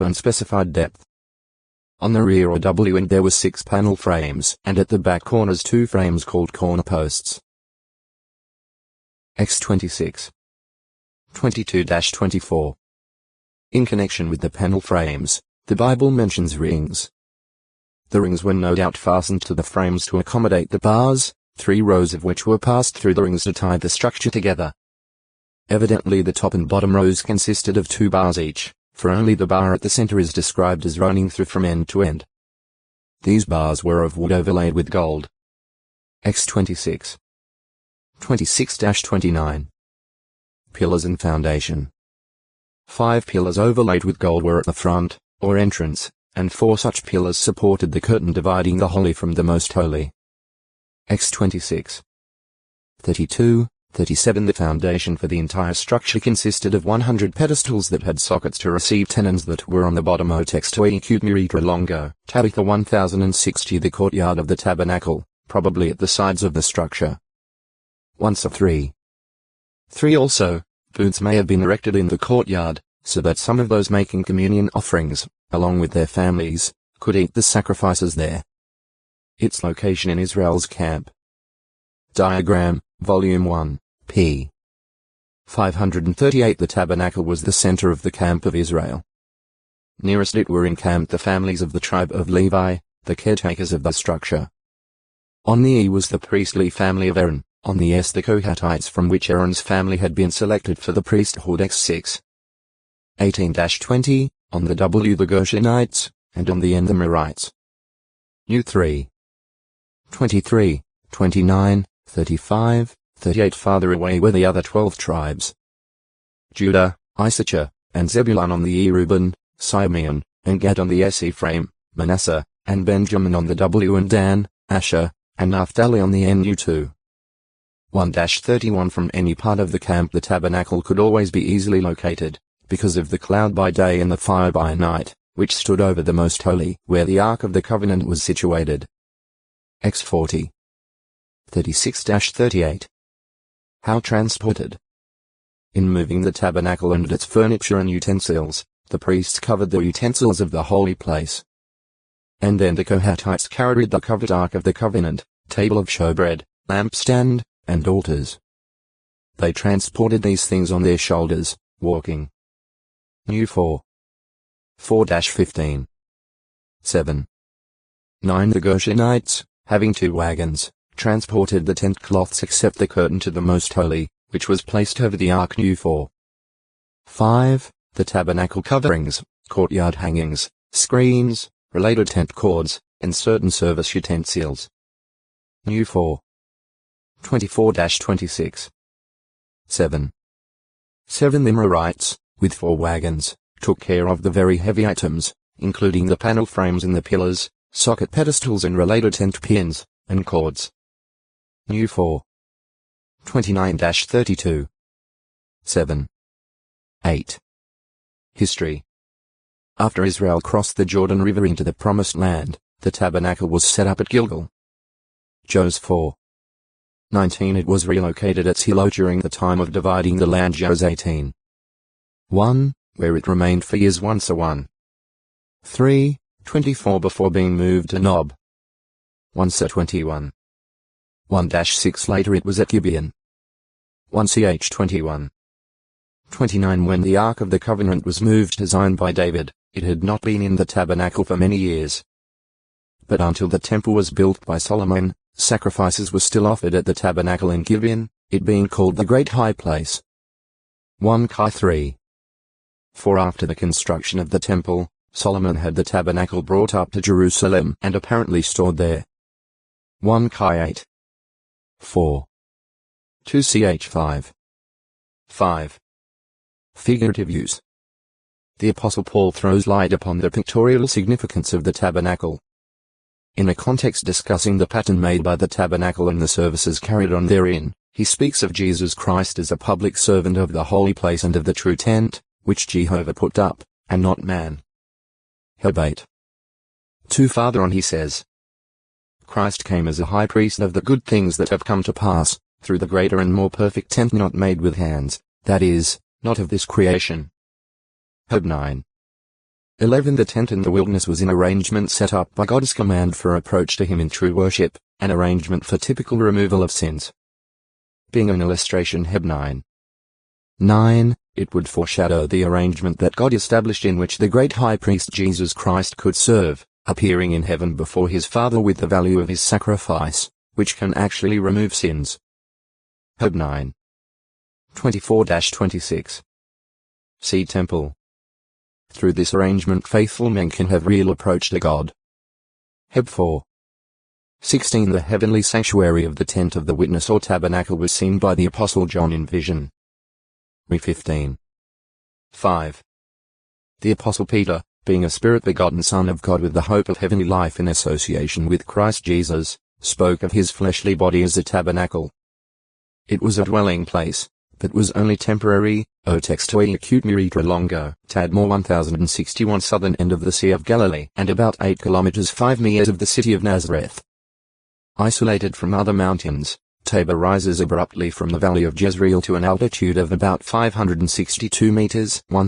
unspecified depth. On the rear or W end there were 6 panel frames, and at the back corners 2 frames called corner posts. X26. 22-24. In connection with the panel frames, the Bible mentions rings. The rings were no doubt fastened to the frames to accommodate the bars, 3 rows of which were passed through the rings to tie the structure together. Evidently the top and bottom rows consisted of 2 bars each, for only the bar at the center is described as running through from end to end. These bars were of wood overlaid with gold. X26. 26-29. Pillars and foundation. 5 pillars overlaid with gold were at the front, or entrance, and 4 such pillars supported the curtain dividing the holy from the most holy. X26. 32-37. The foundation for the entire structure consisted of 100 pedestals that had sockets to receive tenons that were on the bottom. O text 20 meter longo, Tabitha 1060. The courtyard of the tabernacle, probably at the sides of the structure. 1-3. 3 also, booths may have been erected in the courtyard, so that some of those making communion offerings, along with their families, could eat the sacrifices there. Its location in Israel's camp. Diagram, Volume 1, p. 538. The tabernacle was the center of the camp of Israel. Nearest it were encamped the families of the tribe of Levi, the caretakers of the structure. On the E was the priestly family of Aaron, on the S the Kohathites from which Aaron's family had been selected for the priesthood. X6. 18-20, on the W the Gershonites, and on the N the Merites. U3. 23, 29, 35, 38. Farther away were the other 12 tribes. Judah, Issachar, and Zebulun on the E. Reuben, Simeon, and Gad on the S. Ephraim, Manasseh, and Benjamin on the W. and Dan, Asher, and Naphtali on the N. U2. 1-31. From any part of the camp the tabernacle could always be easily located, because of the cloud by day and the fire by night, which stood over the most holy, where the Ark of the Covenant was situated. X40. 36-38. How transported? In moving the tabernacle and its furniture and utensils, the priests covered the utensils of the holy place. And then the Kohathites carried the covered Ark of the Covenant, table of showbread, lampstand, and altars. They transported these things on their shoulders, walking. New 4. 4-15. 7. 9. The Gershonites, having 2 wagons, transported the tent cloths except the curtain to the most holy, which was placed over the ark. New 4. 5. The tabernacle coverings, courtyard hangings, screens, related tent cords, and certain service utensils. New 4. 24-26. 7. 7. The Merites, with 4 wagons, took care of the very heavy items, including the panel frames and the pillars, socket pedestals and related tent pins, and cords. New 4. 29-32. 7. 8. History. After Israel crossed the Jordan River into the Promised Land, the tabernacle was set up at Gilgal. Jos 4. 19. It was relocated at Shiloh during the time of dividing the land. Jos 18. 1. Where it remained for years. 1-1. 3. 24. Before being moved to Nob. 1-21. 1-6. Later it was at Gibeon. 1-ch 21. 29. When the Ark of the Covenant was moved to Zion by David, it had not been in the tabernacle for many years. But until the temple was built by Solomon, sacrifices were still offered at the tabernacle in Gibeon, it being called the Great High Place. 1-3. For after the construction of the temple, Solomon had the tabernacle brought up to Jerusalem and apparently stored there. 1-8. 4. 2ch 5. 5. Figurative use. The Apostle Paul throws light upon the pictorial significance of the tabernacle. In a context discussing the pattern made by the tabernacle and the services carried on therein, he speaks of Jesus Christ as a public servant of the holy place and of the true tent, which Jehovah put up, and not man. Heb 8. 2. Farther on he says, Christ came as a high priest of the good things that have come to pass, through the greater and more perfect tent not made with hands, that is, not of this creation. Heb 9. 11. The tent in the wilderness was an arrangement set up by God's command for approach to him in true worship, an arrangement for typical removal of sins. Being an illustration. Heb 9. 9. It would foreshadow the arrangement that God established in which the great high priest Jesus Christ could serve, appearing in heaven before his Father with the value of his sacrifice, which can actually remove sins. Heb 9. 24-26. See Temple. Through this arrangement faithful men can have real approach to God. Heb 4. 16. The heavenly sanctuary of the tent of the witness or tabernacle was seen by the Apostle John in vision. Re 15. 5. The Apostle Peter, being a spirit-begotten Son of God with the hope of heavenly life in association with Christ Jesus, spoke of his fleshly body as a tabernacle. It was a dwelling place, but was only temporary. O textoi acute miritra longo, Tadmor 1061 southern end of the Sea of Galilee and about 8 kilometers 5 miles of the city of Nazareth. Isolated from other mountains, Tabor rises abruptly from the valley of Jezreel to an altitude of about 562 meters 1,000